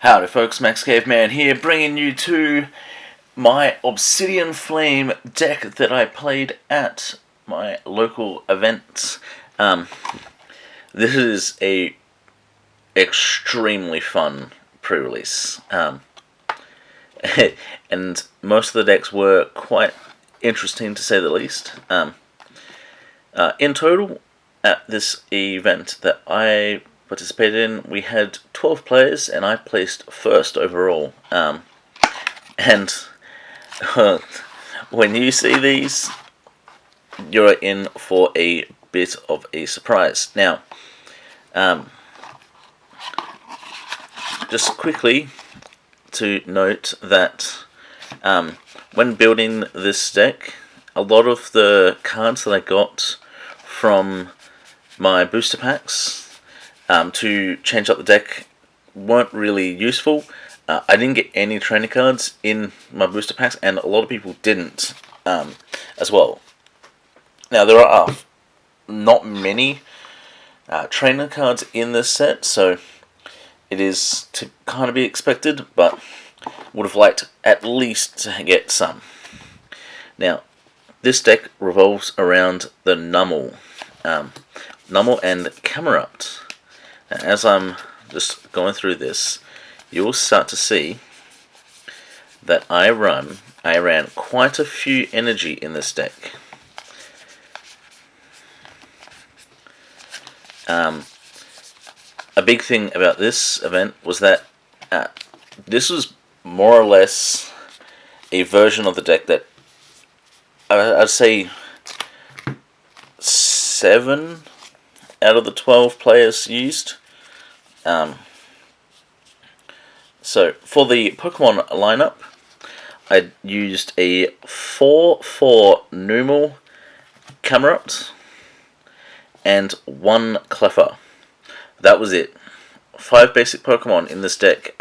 Howdy folks, Max Caveman here, bringing you to my Obsidian Flame deck that I played at my local events. This is a extremely fun pre-release, and most of the decks were quite interesting to say the least. In total, at this event that I participated in, we had 12 players, and I placed first overall. And when you see these, you're in for a bit of a surprise. Now, just quickly to note that when building this deck, a lot of the cards that I got from my booster packs to change up the deck weren't really useful. I didn't get any trainer cards in my booster packs, and a lot of people didn't as well. Now, there are not many trainer cards in this set, so it is to kind of be expected, but would have liked at least to get some. Now, this deck revolves around the Nummel and Camerupt. As I'm just going through this, you'll start to see that I ran quite a few energy in this deck. A big thing about this event was that this was more or less a version of the deck that I'd say 7 out of the 12 players used. So for the Pokemon lineup, I used a 4/4 Numel Camerupt and 1 Cleffa. That was it. 5 basic Pokemon in this deck.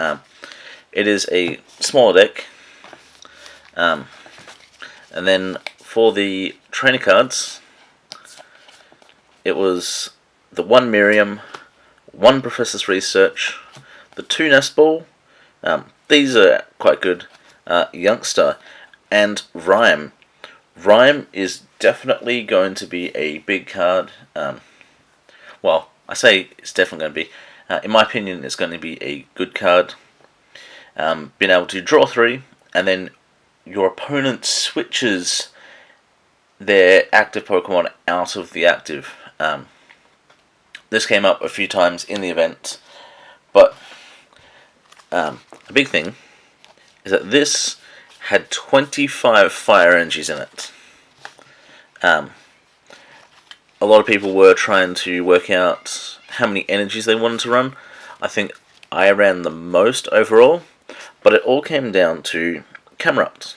It is a smaller deck. And then for the trainer cards, it was the 1 Miriam, 1 Professor's Research, the 2 Nest Ball, these are quite good, Youngster, and Rhyme. Rhyme is definitely going to be a big card. Well, I say it's definitely going to be. In my opinion, it's going to be a good card. Being able to draw 3, and then your opponent switches their active Pokemon out of the active. This came up a few times in the event, but a big thing is that this had 25 fire energies in it. A lot of people were trying to work out how many energies they wanted to run. I think I ran the most overall, but it all came down to Camerupt.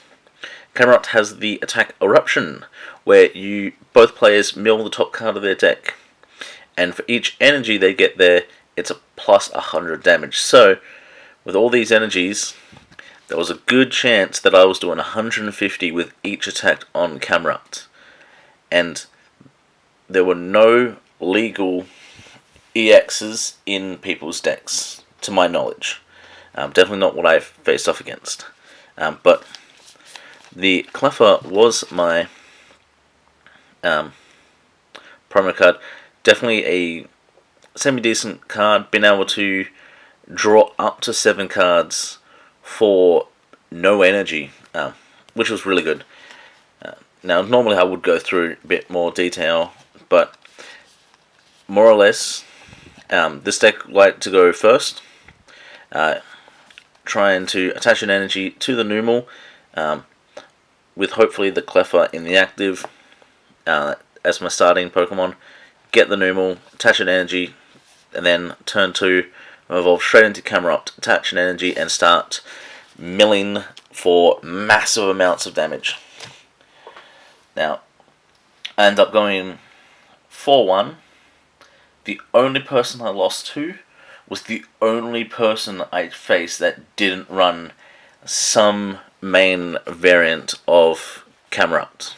Camerupt has the attack Eruption, where both players mill the top card of their deck, and for each energy they get there, it's a plus 100 damage. So, with all these energies, there was a good chance that I was doing 150 with each attack on Camerupt. And there were no legal EXs in people's decks, to my knowledge. Definitely not what I've faced off against. But the Cleffa was my promo card. Definitely a semi-decent card. Been able to draw up to 7 cards for no energy, which was really good. Now, normally I would go through a bit more detail, but more or less, this deck liked to go first, trying to attach an energy to the Numel, with hopefully the Cleffa in the active as my starting Pokemon. Get the Numel, attach an energy, and then turn 2, evolve straight into Camerupt, attach an energy, and start milling for massive amounts of damage. Now, I end up going 4-1. The only person I lost to was the only person I faced that didn't run some main variant of Camerupt.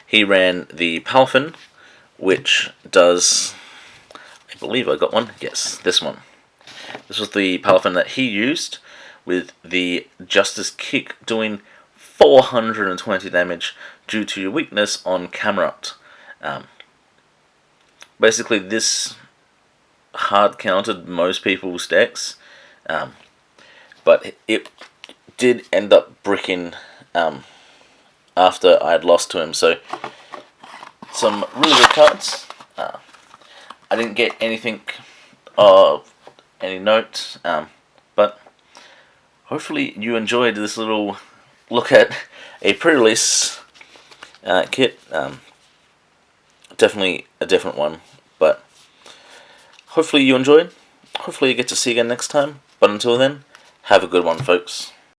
He ran the Palafin, which does, I believe I got one, yes, this one. This was the Palafin that he used, with the Justice Kick doing 420 damage due to your weakness on Camerupt. Basically, this hard countered most people's decks, but it did end up bricking after I had lost to him. So some really good cards. I didn't get anything of any note, but hopefully you enjoyed this little look at a pre-release kit. Definitely a different one, but hopefully you enjoyed. Hopefully you get to see you again next time. But until then, have a good one, folks.